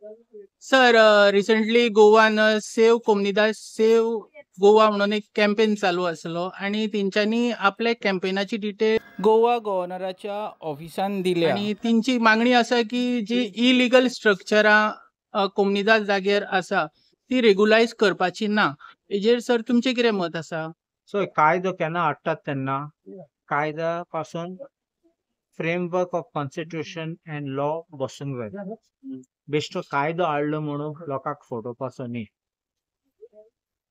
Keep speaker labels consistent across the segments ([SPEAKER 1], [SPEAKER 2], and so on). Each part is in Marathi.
[SPEAKER 1] सर, रिसेंटली गोवान सेव्ह कोमनिदाद सेव्ह गोवा म्हणून एक कॅम्पेन चालू असलो आणि तेंच्यांनी आपल्या कॅम्पेनाची डिटेल गोवा गव्हर्नराच्या ऑफिसान दिल्या आणि तेंची मागणी असा की जी इलिगल स्ट्रक्चरां कोमनिदाद जाग्यार आसा ती रेग्युलायज करपाची ना. हेजेर सर तुमचें कितें मत आसा?
[SPEAKER 2] सो कायदो केन्ना हाडटात तेन्ना कायद्या पासून framework of constitution and law बसूंक जाय. बेश्टो कायदो हाडलो म्हणून लोकांक फटोवपाचो न्ही.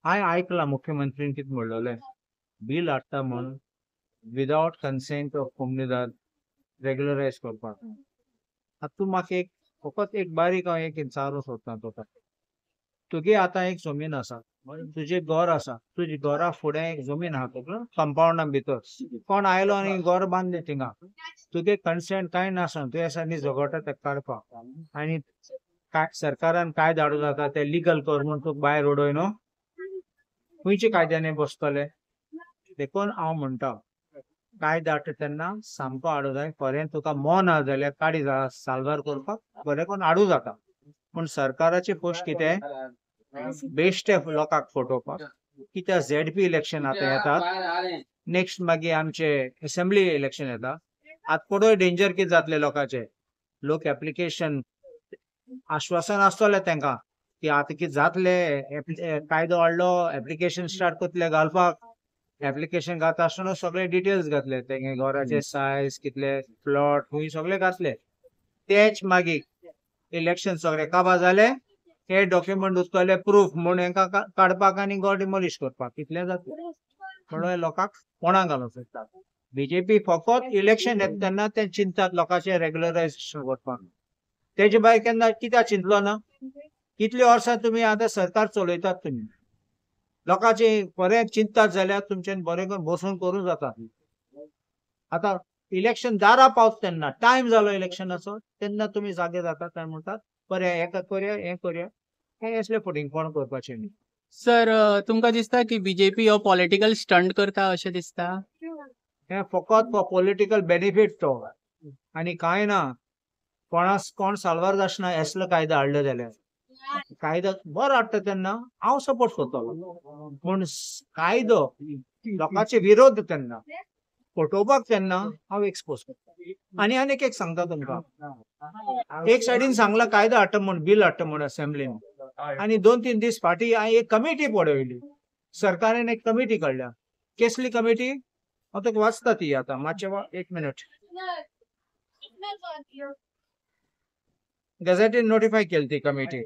[SPEAKER 2] हांवें आयकलां मुख्यमंत्रीन कितें म्हणलोलें, बील हाडटा म्हणून विदावट कन्सेंट ऑफ कोमनिदाद रेग्युलरायज करपाक. आतां तूं म्हाका एक फकत एक बारीक हांव एक विचारूंक सोदतां तुका. तुगे आतां एक जमीन आसा, तुजें घर आसा, तुज्या घरा फुडें एक जमीन आहा तुका कंपाउंडा भितर. कोण आयलो आनी घर बांदलें थिंगा. तुगे कन्सेंट कांय नासतना तुवें असा न्ही झगडटा तेका काडपाक आनी सरकारान कायदो हाडूं जाता ते लिगल कर म्हूण तुका भायर उडोय न्हू. खंयच्या कायद्यानी बसतले? देखून हांव म्हणटा कायदो हाडटा तेन्ना सामको हाडूं जाय. खरें तुका मोन आहा जाल्यार काडी साल्वार करपाक बरें करून हाडूं जाता. पूण सरकाराची पोस्ट कितें बेश्टे लोकांक फटोवपाक. कित्याक झेडपी इलेक्शन आतां येतात, नेक्स्ट मागीर आमचे असेंब्ली इलेक्शन येता. आतां पळय डेंजर कितें जातलें लोकांचें. लोक एप्लिकेशन आश्वासन आसतलें तेंकां की आतां कितें जातलें, कायदो हाडलो एप्लिकेशन स्टार्ट करतले घालपाक. एप्लिकेशन घालता आसतना सगळे डिटेल्स घातले, तेंगे घराचे सायज कितले प्लॉट खूंय सगळे घातले. तेच मागीर इलेक्शन सगळे काबार जाले, हे डॉक्युमेंट उरतले प्रूफ म्हणून हेंकां काडपाक आनी घर डिमोलिश करपाक कितलें जातलें. म्हणून लोकांक कोणाक घालूंक सोदता. बीजेपी फकत इलेक्शन येता तेन्ना ते चिंतात लोकांचे रेग्युलरायजेशन करपाक. तेजे भायर केन्ना कित्याक चिंतलो ना? कितले वर्सां तुमी आतां सरकार चलयतात तुमी. लोकांचे बरें चिंतात जाल्यार तुमच्यान बरें करून बसून करूं जाता. आतां इलेक्शन दारा पावता तेन्ना टायम जालो इलेक्शनाचो तेन्ना तुमी जागे जातात काय म्हणटात बरें हें करुया हें करुया. हें असलें फटिंगपण करपाचें न्ही.
[SPEAKER 1] सर, तुमकां दिसता की बीजेपी हो पॉलिटिकल स्टंट करता अशें दिसता?
[SPEAKER 2] हें फकत पॉलिटिकल बेनिफीट तो आनी कांय ना. कोण साल्वार जाचना असलो कायदो हाडलो जाल्यार. कायदो बरो हाडटा तेन्ना हांव सपोर्ट करतलो. पूण कायदो लोकांचे विरोध तेन्ना फटोवपाक तेन्ना हांव एक्सपोज करता. आनी आनीक एक सांगता तुमकां, एक सायडीन सांगलां कायदो हाडटा म्हूण बील हाडटा म्हूण असेंब्लीन आनी 2-3 दीस फाटीं हांवें एक कमिटी पळयली. सरकारान एक कमिटी काडल्या. कसली कमिटी? हांव तुका वाचता ती आतां मातशें एक मिनट. गॅझेटीन नोटिफाय केली ती committee.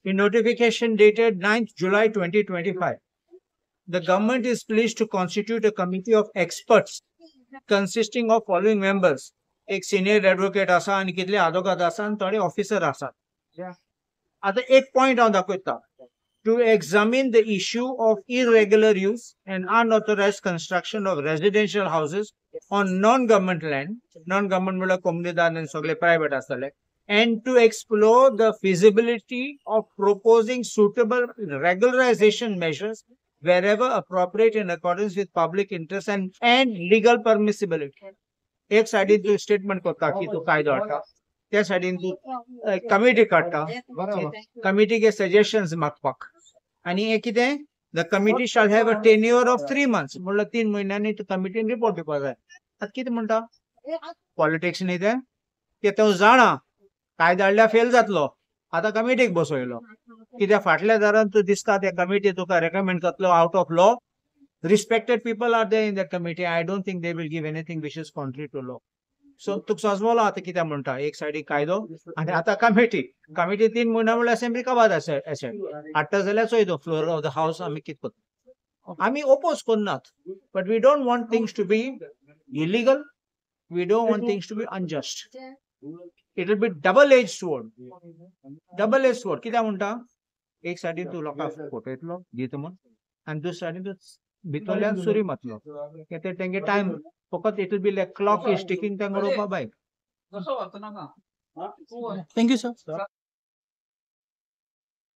[SPEAKER 2] In notification dated 9th July 2025, the government is pleased to constitute a committee of experts consisting of following members. एक सिनियर एडवोकेट आसा आनी कितले आदोगाद आसा आनी थोडे ऑफिसर आसात. आतां एक पॉयंट हांव दाखयता. To examine the issue of irregular use and unauthorized construction of residential houses on non-government land, non-government म्हळ्यार कोमनिदाद आनी सगळे प्रायवेट आसतले, and to explore the feasibility of proposing suitable regularization measures wherever appropriate in accordance with public interest and legal permissibility. एक सायडीन तूं स्टेटमेंट करता की तूं कायदो हाडटा, त्या सायडीन तूं कमिटी काडटा, कमिटीगे सजेशन्स मागपाक. आनी हें कितें? The committee shall have a tenure of 3 months म्हणल्यार 3 म्हयन्यांनी कमिटीन रिपोर्ट दिवपाक जाय. आतां कितें म्हणटा? पॉलिटिक्स न्ही तें? तूं जाणा कायदो हाडल्यार फेल जातलो. आतां कमिटीक बसयलो. कित्याक फाटल्या दारान तूं दिसता ते कमिटी तुका रेकमेंड करतलो out of law. Respected people are there in that committee. I don't think they will give anything which is contrary to law. So तुका समजलो आतां कितें म्हणटा. एक सायडीक कायदो आनी आतां कमिटी 3 म्हयने म्हणल्यार असेंब्ली काबार हाडटा जाल्यार चोय तो फ्लोर ऑफ द हावस आमी कितें करता. आमी ओपोज करनात, but we don't want things to be illegal. We don't want things to be unjust. It will be double edge sword. Double edge sword कित्याक म्हणटा? एक सायडीन तूं लोकांक फटयतलो दिता म्हूण आनी दुसरे सायडीन तूं भितरल्यान सुरी मारतलो. तेंगे टायम फकत it will be like clock is ticking तेंका रोवपा बाय.
[SPEAKER 1] Thank you sir.